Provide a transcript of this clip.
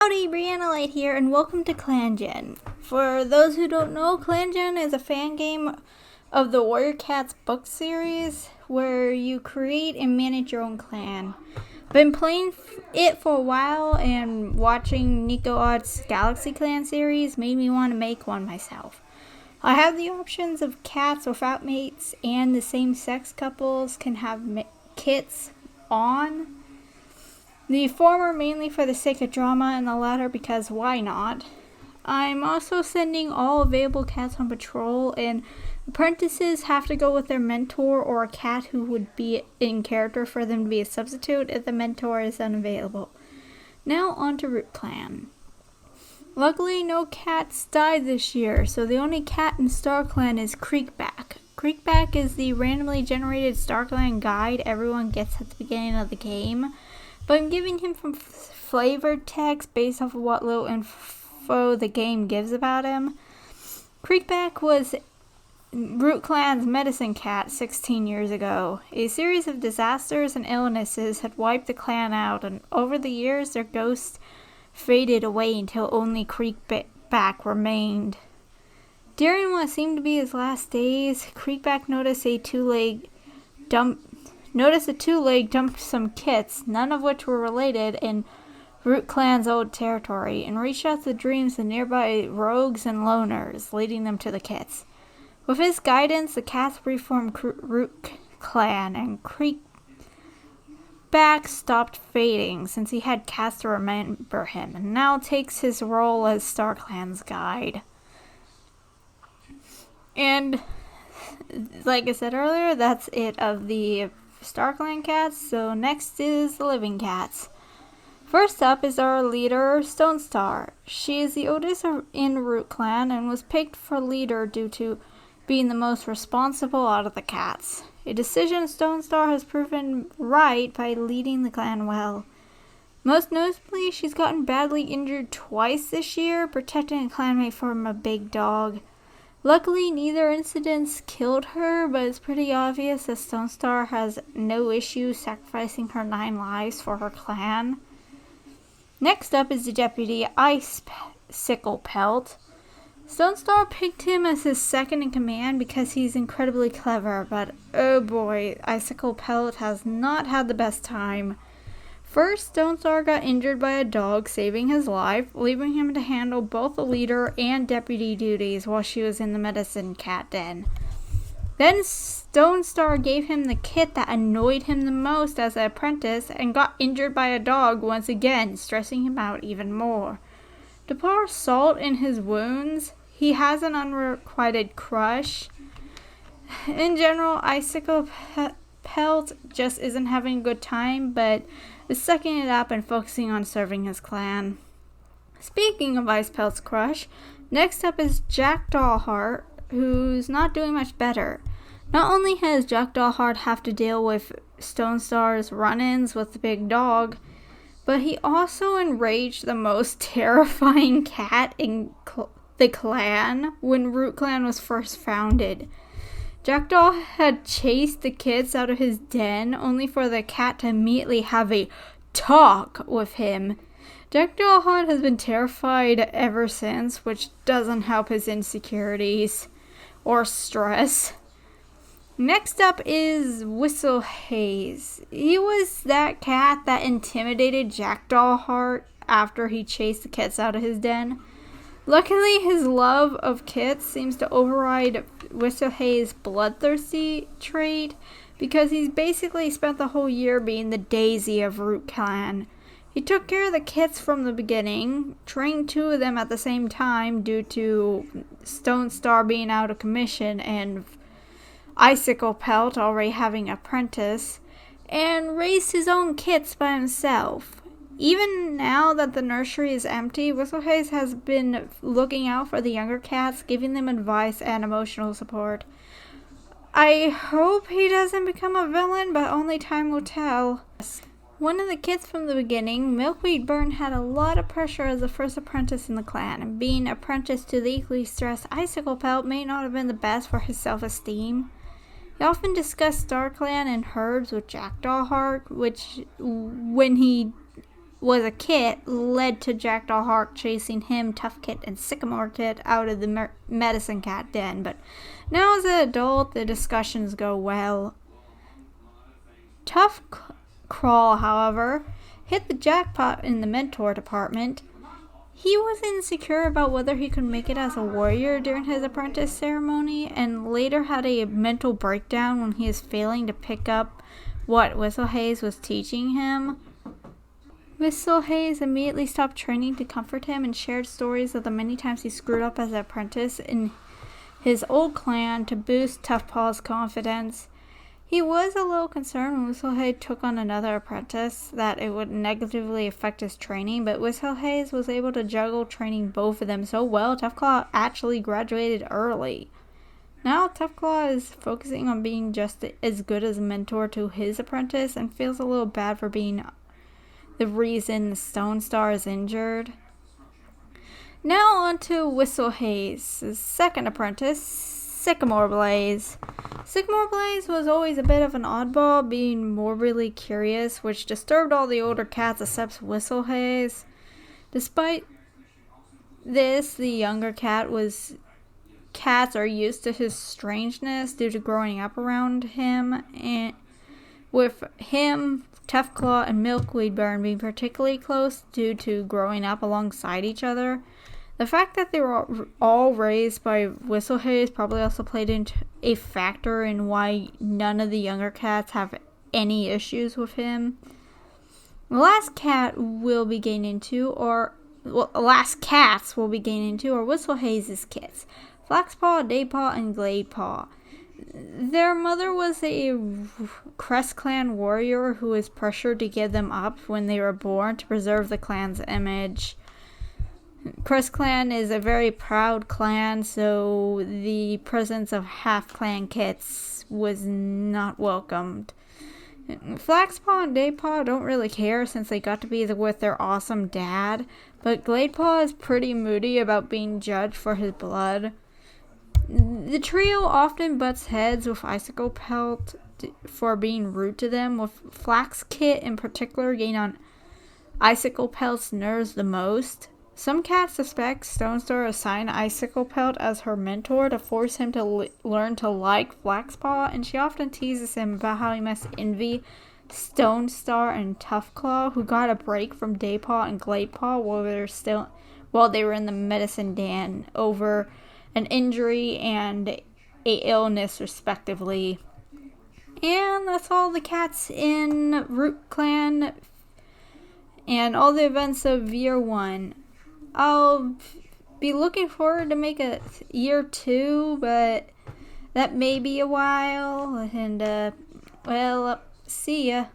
Howdy, Brianna Light here, and welcome to ClanGen. For those who don't know, ClanGen is a fan game of the Warrior Cats book series where you create and manage your own clan. Been playing it for a while, and watching Nico Odd's Galaxy Clan series made me want to make one myself. I have the options of cats without mates, and the same-sex couples can have kits on. The former mainly for the sake of drama, and the latter because why not? I'm also sending all available cats on patrol, and apprentices have to go with their mentor or a cat who would be in character for them to be a substitute if the mentor is unavailable. Now on to RootClan. Luckily, no cats died this year, so the only cat in StarClan is Creekback. Creekback is the randomly generated StarClan guide everyone gets at the beginning of the game, but I'm giving him some flavored text based off of what little info the game gives about him. Creekback was RootClan's medicine cat 16 years ago. A series of disasters and illnesses had wiped the clan out, and over the years their ghosts faded away until only Creekback remained. During what seemed to be his last days, Creekback noticed a two-leg dumped some kits, none of which were related, in RootClan's old territory, and reached out the dreams of nearby rogues and loners, leading them to the kits. With his guidance, the cats reformed RootClan, and Creekback stopped fading since he had cats to remember him, and now takes his role as StarClan's guide. And like I said earlier, that's it of the StarClan cats, so next is the living cats. First up is our leader, Stone Star. She is the oldest in RootClan and was picked for leader due to being the most responsible out of the cats. A decision Stone Star has proven right by leading the clan well. Most notably, she's gotten badly injured twice this year, protecting a clanmate from a big dog. Luckily, neither incident killed her, but it's pretty obvious that Stone Star has no issue sacrificing her 9 lives for her clan. Next up is the deputy, Icicle Pelt. Stone Star picked him as his second in command because he's incredibly clever, but oh boy, Icicle Pelt has not had the best time. First, Stone Star got injured by a dog, saving his life, leaving him to handle both the leader and deputy duties while she was in the medicine cat den. Then Stone Star gave him the kit that annoyed him the most as an apprentice and got injured by a dog once again, stressing him out even more. To pour salt in his wounds, he has an unrequited crush. In general, Icicle Pelt just isn't having a good time, but is sucking it up and focusing on serving his clan. Speaking of Ice Pelt's crush, next up is Jackdaw Heart, who's not doing much better. Not only has Jackdaw Heart have to deal with Stone Star's run-ins with the big dog, but he also enraged the most terrifying cat in the clan when RootClan was first founded. Jackdaw had chased the kids out of his den, only for the cat to immediately have a talk with him. Jackdaw Heart has been terrified ever since, which doesn't help his insecurities or stress. Next up is Whistle Haze. He was that cat that intimidated Jackdaw Heart after he chased the kids out of his den. Luckily, his love of kits seems to override Whistle Haze's bloodthirsty trait, because he's basically spent the whole year being the Daisy of RootClan. He took care of the kits from the beginning, trained 2 of them at the same time due to Stone Star being out of commission and Icicle Pelt already having an apprentice, and raised his own kits by himself. Even now that the nursery is empty, Whistle Haze has been looking out for the younger cats, giving them advice and emotional support. I hope he doesn't become a villain, but only time will tell. One of the kids from the beginning, Milkweed Burn, had a lot of pressure as the first apprentice in the clan, and being apprenticed to the equally stressed Icicle Pelt may not have been the best for his self-esteem. He often discussed StarClan and herds with Jackdaw Heart, which, when he was a kit led to Jackdaw Hawk chasing him, Tough Kit, and Sycamore Kit out of the medicine cat den. But now as an adult, the discussions go well. Tough Crawl, however, hit the jackpot in the mentor department. He was insecure about whether he could make it as a warrior during his apprentice ceremony, and later had a mental breakdown when he was failing to pick up what Whistlehaze was teaching him. Whistlehaze immediately stopped training to comfort him and shared stories of the many times he screwed up as an apprentice in his old clan to boost Tough Paw's confidence. He was a little concerned when Whistlehaze took on another apprentice that it would negatively affect his training, but Whistlehaze was able to juggle training both of them so well, Tough Claw actually graduated early. Now Tough Claw is focusing on being just as good as a mentor to his apprentice and feels a little bad for being the reason the Stone Star is injured. Now on to Whistlehaze's second apprentice, Sycamore Blaze. Sycamore Blaze was always a bit of an oddball, being morbidly curious, which disturbed all the older cats except Whistlehaze. Despite this, the younger cats are used to his strangeness due to growing up around him, and with him, Tough Claw, and Milkweed Burn being particularly close due to growing up alongside each other. The fact that they were all raised by Whistlehaze probably also played into a factor in why none of the younger cats have any issues with him. The last cats we'll be getting into are Whistlehaze's kits, Flaxpaw, Daypaw, and Gladepaw. Their mother was a Crest Clan warrior who was pressured to give them up when they were born to preserve the clan's image. Crest Clan is a very proud clan, so the presence of half-clan kits was not welcomed. Flaxpaw and Daypaw don't really care since they got to be with their awesome dad, but Gladepaw is pretty moody about being judged for his blood. The trio often butts heads with Icicle Pelt for being rude to them, with Flax Kit in particular getting on Icicle Pelt's nerves the most. Some cats suspect Stone Star assigned Icicle Pelt as her mentor to force him to learn to like Flaxpaw, and she often teases him about how he must envy Stone Star and Tough Claw, who got a break from Daypaw and Gladepaw while they were in the medicine den over an injury and a illness, respectively. And that's all the cats in RootClan and all the events of year 1. I'll be looking forward to make a year 2, but that may be a while. And, see ya.